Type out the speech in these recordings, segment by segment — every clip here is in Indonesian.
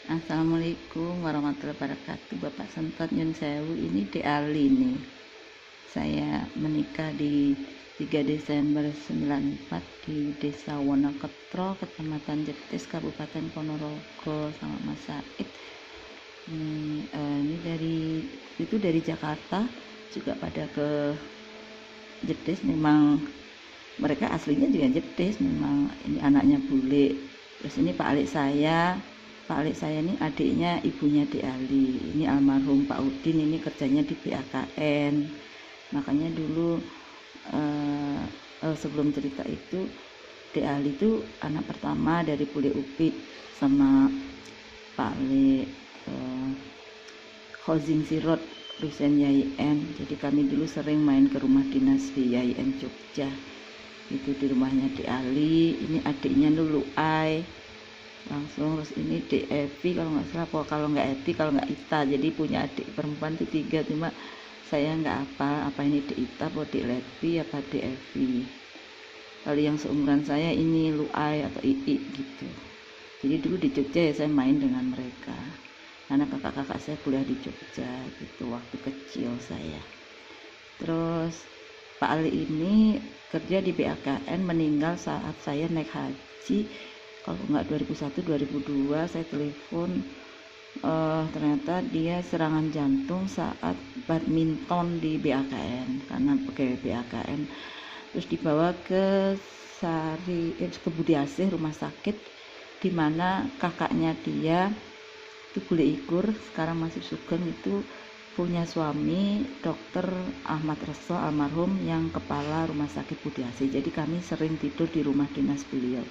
Assalamualaikum warahmatullahi wabarakatuh. Bapak Sentot Nyun Sewu, ini De Ali nih. Saya menikah di 3 Desember 94 di Desa Wonoketro, Kecamatan Jetis, Kabupaten Ponorogo, sama Mas Said. Ini dari Jakarta juga pada ke Jetis. Memang mereka aslinya juga Jetis, memang ini anaknya bule. Terus ini Pak Alik saya ini adiknya ibunya De Ali. Ini almarhum Pak Udin, ini kerjanya di BAKN. Makanya dulu sebelum cerita itu, De Ali itu anak pertama dari Bule Upit sama Pak Alik, Khozing Sirot, Rusen YIN. Jadi kami dulu sering main ke rumah dinas di YIN Jogja. Itu di rumahnya De Ali. Ini adiknya Nulu Ai langsung. Terus ini Dek Evi kalau nggak salah, kalau nggak Eti, kalau nggak Ita. Jadi punya adik perempuan itu 3, cuma saya nggak apa ini Dek Ita atau Dek Levi apa Dek Evi. Kalau yang seumuran saya ini Luai atau Ii gitu. Jadi dulu di Jogja ya saya main dengan mereka, karena kakak-kakak saya kuliah di Jogja gitu waktu kecil saya. Terus Pak Ali ini kerja di BAKN, meninggal saat saya naik haji. Kalau nggak 2001-2002 saya telepon, ternyata dia serangan jantung saat badminton di BAKN, karena pegawai BAKN. Terus dibawa ke ke Budi Asih rumah sakit, di mana kakaknya dia itu Bule Ikur, sekarang masih Sugeng, itu punya suami dokter Ahmad Reso almarhum yang kepala rumah sakit Budi Asih. Jadi kami sering tidur di rumah dinas beliau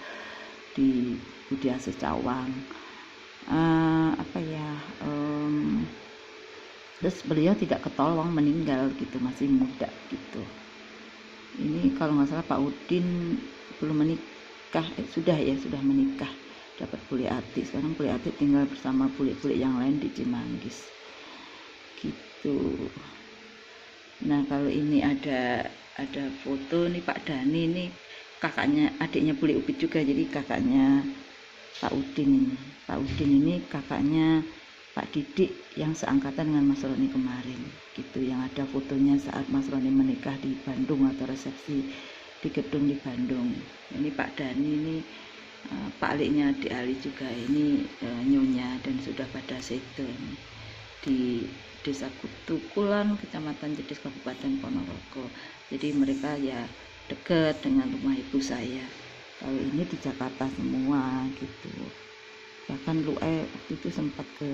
di Budi Asih Cawang. Terus beliau tidak ketolong, meninggal gitu, masih muda gitu. Ini kalau nggak salah Pak Udin belum menikah, sudah menikah, dapat Bule Ati. Sekarang Bule Ati tinggal bersama bule-bule yang lain di Cimanggis gitu. Nah kalau ini ada foto nih Pak Dani, ini kakaknya, adiknya Bule Upit juga, jadi kakaknya Pak Udin ini. Pak Udin ini kakaknya Pak Didik yang seangkatan dengan Mas Roni kemarin gitu, yang ada fotonya saat Mas Roni menikah di Bandung atau resepsi di gedung di Bandung. Ini Pak Dani, ini Pak Aliknya De Ali juga, ini nyonya, dan sudah pada seto di Desa Kutukulan, Kecamatan Jetis, Kabupaten Ponorogo. Jadi mereka ya dekat dengan rumah ibu saya. Kalau ini di Jakarta semua gitu. Bahkan Lu'ai waktu itu sempat ke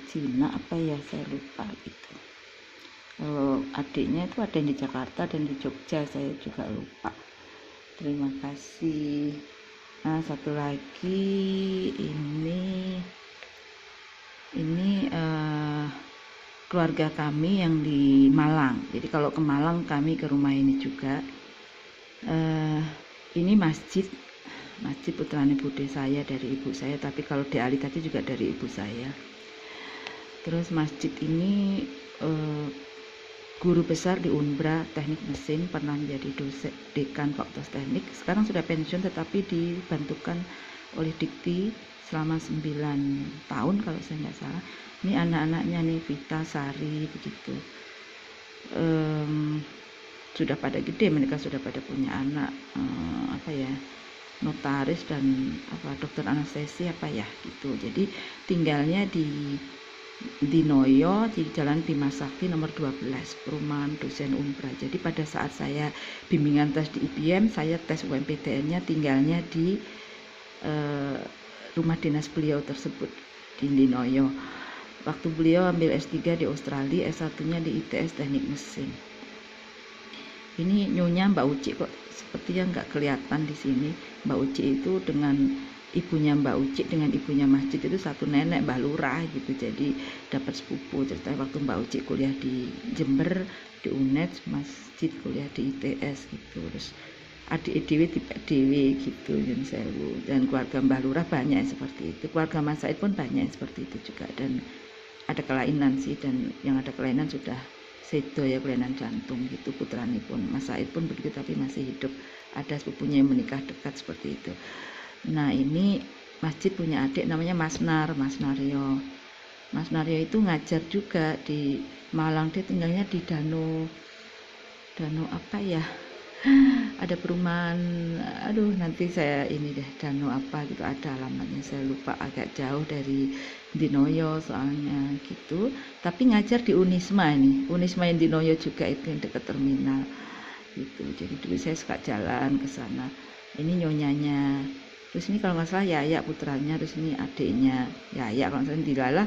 Cina apa ya, saya lupa gitu. Kalau adiknya itu ada yang di Jakarta dan di Jogja, saya juga lupa. Terima kasih. Nah satu lagi, ini keluarga kami yang di Malang. Jadi kalau ke Malang kami ke rumah ini juga. Ini masjid putrane bude saya dari ibu saya, tapi kalau De Ali tadi juga dari ibu saya. Terus masjid ini guru besar di Unbra teknik mesin, pernah menjadi dosen dekan fakultas teknik, sekarang sudah pensiun tetapi dibantukan oleh Dikti selama 9 tahun kalau saya nggak salah. Ini anak-anaknya nih, Vita, Sari begitu. Sudah pada gede, mereka sudah pada punya anak, notaris dan dokter anestesi gitu. Jadi tinggalnya di Noyo, di Jalan Bima Sakti nomor 12, perumahan dosen Unbra. Jadi pada saat saya bimbingan tes di IPM, saya tes UMPTN-nya tinggalnya di rumah dinas beliau tersebut di Noyo. Waktu beliau ambil S3 di Australia, S1-nya di ITS Teknik Mesin. Ini nyonya Mbak Uci, kok sepertinya nggak kelihatan di sini. Mbak Uci itu dengan ibunya Mbak Uci dengan ibunya masjid itu satu nenek, Mbak Lurah gitu. Jadi dapat sepupu. Ceritanya waktu Mbak Uci kuliah di Jember di UNED, masjid kuliah di ITS gitu. Terus adik dewi gitu, Nyun Sewu. Dan keluarga Mbak Lurah banyak yang seperti itu. Keluarga Mas Said pun banyak yang seperti itu juga. Dan ada kelainan sih, dan yang ada kelainan sudah sedo ya, kelainan jantung gitu. Putrani pun, Mas Said pun begitu tapi masih hidup. Ada sepupunya yang menikah dekat seperti itu. Nah ini masjid punya adik namanya Mas Naryo. Mas Naryo itu ngajar juga di Malang, dia tinggalnya di Danau apa ya, ada perumahan, aduh nanti saya ini deh, Danau apa gitu, ada alamatnya saya lupa, agak jauh dari Dinoyo soalnya gitu, tapi ngajar di Unisma yang Dinoyo juga, itu yang dekat terminal gitu. Jadi dulu saya suka jalan ke sana. Ini nyonyanya, terus ini kalau nggak salah Yaya putranya, terus ini adiknya Yaya kalau nggak salah Dilala.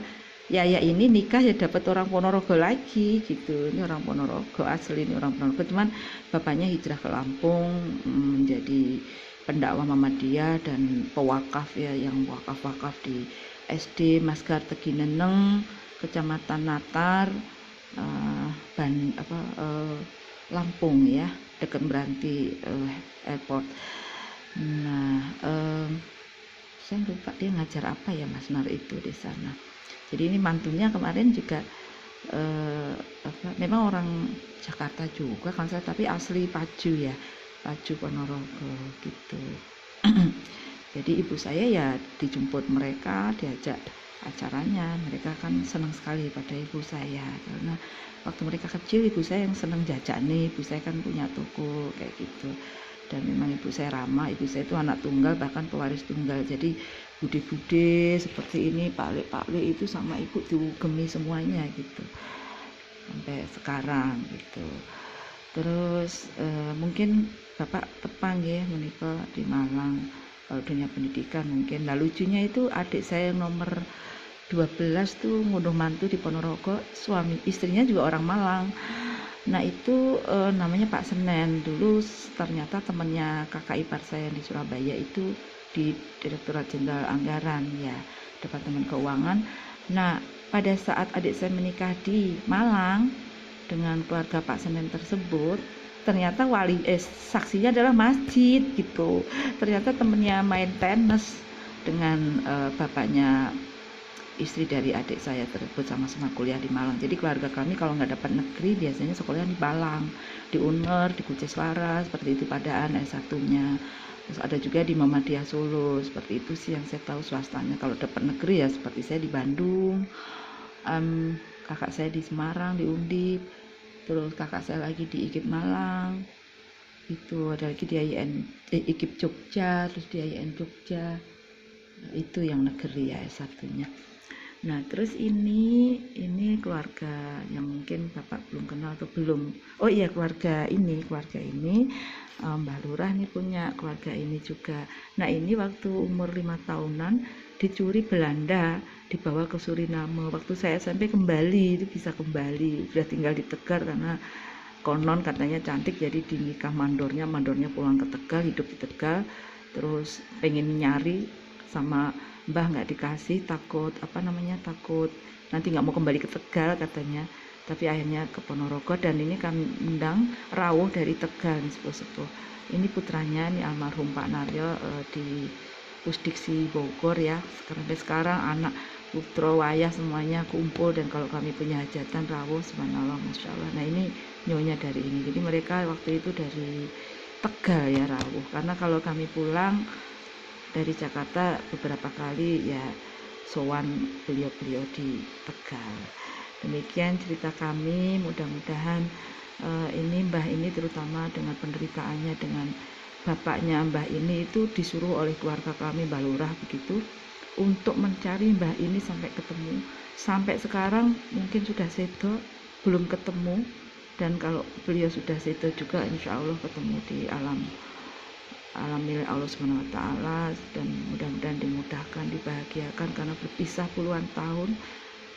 Yaya ini nikah ya dapat orang Ponorogo lagi gitu. Ini orang Ponorogo asli, ini orang Ponorogo, cuman bapaknya hijrah ke Lampung menjadi pendakwah Muhammadiyah dan pewakaf ya, yang wakaf di SD Masgar Tegineneng, Kecamatan Natar, Lampung ya, dekat Meranti Airport. Nah, saya lupa dia ngajar apa ya Mas Nar itu di sana. Jadi ini mantunya kemarin juga memang orang Jakarta juga kan saya, tapi asli Paju ya, Paju Ponorogo gitu. Jadi ibu saya ya dijemput mereka, diajak acaranya, mereka kan senang sekali pada ibu saya, karena waktu mereka kecil ibu saya yang senang jajan nih, ibu saya kan punya toko kayak gitu. Dan memang ibu saya ramah, ibu saya itu anak tunggal, bahkan pewaris tunggal, jadi bude-bude seperti ini, paklik-paklik itu sama ibu diugemi semuanya gitu sampai sekarang gitu. Terus mungkin Bapak tepang ya menikah di Malang kalau dunia pendidikan mungkin. Nah lucunya itu adik saya yang nomor 12 tuh ngunduh mantu di Ponorogo, suami istrinya juga orang Malang. Nah itu namanya Pak Senen, dulu ternyata temannya kakak ipar saya di Surabaya itu di Direktorat Jenderal Anggaran ya, Departemen Keuangan. Nah pada saat adik saya menikah di Malang dengan keluarga Pak Senen tersebut, ternyata saksinya adalah masjid gitu. Ternyata temennya main tenis dengan bapaknya istri dari adik saya tersebut, sama-sama kuliah di Malang. Jadi keluarga kami kalau nggak dapat negeri biasanya sekolah di Malang, di UNER, di Kuceswara, seperti itu Padaan S1-nya. Terus ada juga di Muhammadiyah Solo, seperti itu sih yang saya tahu swastanya. Kalau dapat negeri ya seperti saya di Bandung, kakak saya di Semarang, di Undip, terus kakak saya lagi di IKIP Malang, itu ada lagi di IKIP Jogja, terus di IAIN Jogja, itu yang negeri ya S1-nya. Nah terus ini keluarga yang mungkin Bapak belum kenal atau belum. Oh iya, keluarga ini Mbah Lurah nih punya keluarga ini juga. Nah ini waktu umur 5 tahunan dicuri Belanda, dibawa ke Suriname. Waktu saya SMP kembali, itu bisa kembali, udah tinggal di Tegal karena konon katanya cantik, jadi dinikah mandornya pulang ke Tegal, hidup di Tegal. Terus pengen nyari sama Mbah nggak dikasih, takut nanti nggak mau kembali ke Tegal katanya, tapi akhirnya ke Ponorogo. Dan ini kami undang rawuh dari Tegal nih, sepuh-sepuh. Ini putranya nih almarhum Pak Naryo di Pusdiksi Bogor ya. Sekarang anak putra wayah semuanya kumpul, dan kalau kami punya hajatan rawuh, subhanallah, masya Allah. Nah ini nyonya dari ini, jadi mereka waktu itu dari Tegal ya rawuh, karena kalau kami pulang dari Jakarta beberapa kali ya sowan beliau-beliau di Tegal. Demikian cerita kami, mudah-mudahan ini Mbah ini terutama dengan penderitaannya, dengan bapaknya Mbah ini itu disuruh oleh keluarga kami, Mbah Lurah begitu, untuk mencari Mbah ini sampai ketemu. Sampai sekarang mungkin sudah sedo, belum ketemu, dan kalau beliau sudah sedo juga insya Allah ketemu di alam milik Allah Subhanahu wa Ta'ala, dan mudah-mudahan dimudahkan, dibahagiakan, karena berpisah puluhan tahun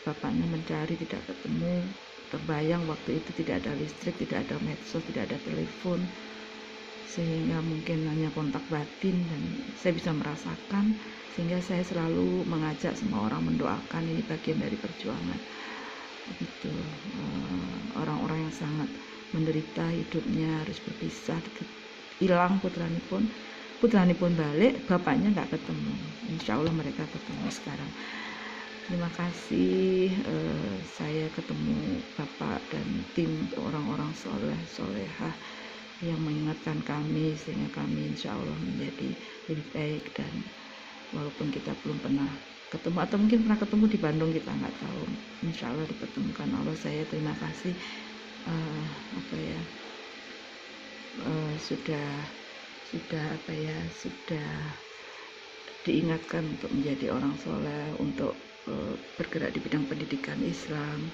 bapaknya mencari tidak ketemu. Terbayang waktu itu tidak ada listrik, tidak ada medsos, tidak ada telepon, sehingga mungkin hanya kontak batin, dan saya bisa merasakan, sehingga saya selalu mengajak semua orang mendoakan, ini bagian dari perjuangan itu. Orang-orang yang sangat menderita hidupnya harus berpisah, hilang putranipun balik, bapaknya nggak ketemu. Insya Allah mereka ketemu sekarang. Terima kasih, saya ketemu Bapak dan tim orang-orang solehah yang mengingatkan kami, sehingga kami insya Allah menjadi lebih baik dan walaupun kita belum pernah ketemu, atau mungkin pernah ketemu di Bandung, kita nggak tahu. Insya Allah dipertemukan Allah. Saya terima kasih sudah diingatkan untuk menjadi orang soleh, untuk bergerak di bidang pendidikan Islam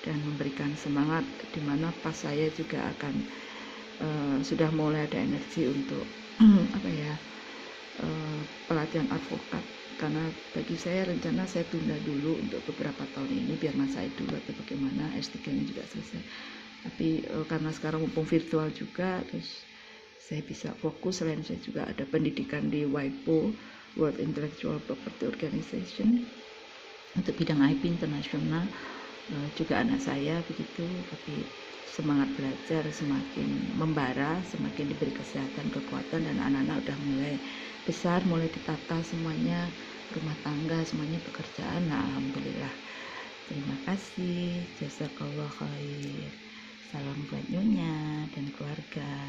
dan memberikan semangat, dimana pas saya juga akan sudah mulai ada energi untuk pelatihan advokat, karena bagi saya rencana saya tunda dulu untuk beberapa tahun ini biar masa dulu atau bagaimana, S3-nya juga selesai. Tapi karena sekarang mumpung virtual juga, terus saya bisa fokus. Selain saya juga ada pendidikan di WIPO, World Intellectual Property Organization, untuk bidang IP internasional. Juga anak saya begitu, tapi semangat belajar semakin membara, semakin diberi kesehatan, kekuatan, dan anak-anak udah mulai besar, mulai ditata semuanya, rumah tangga semuanya, pekerjaan. Nah, alhamdulillah. Terima kasih, jazakallah khair. Salam buat Nyonya dan keluarga.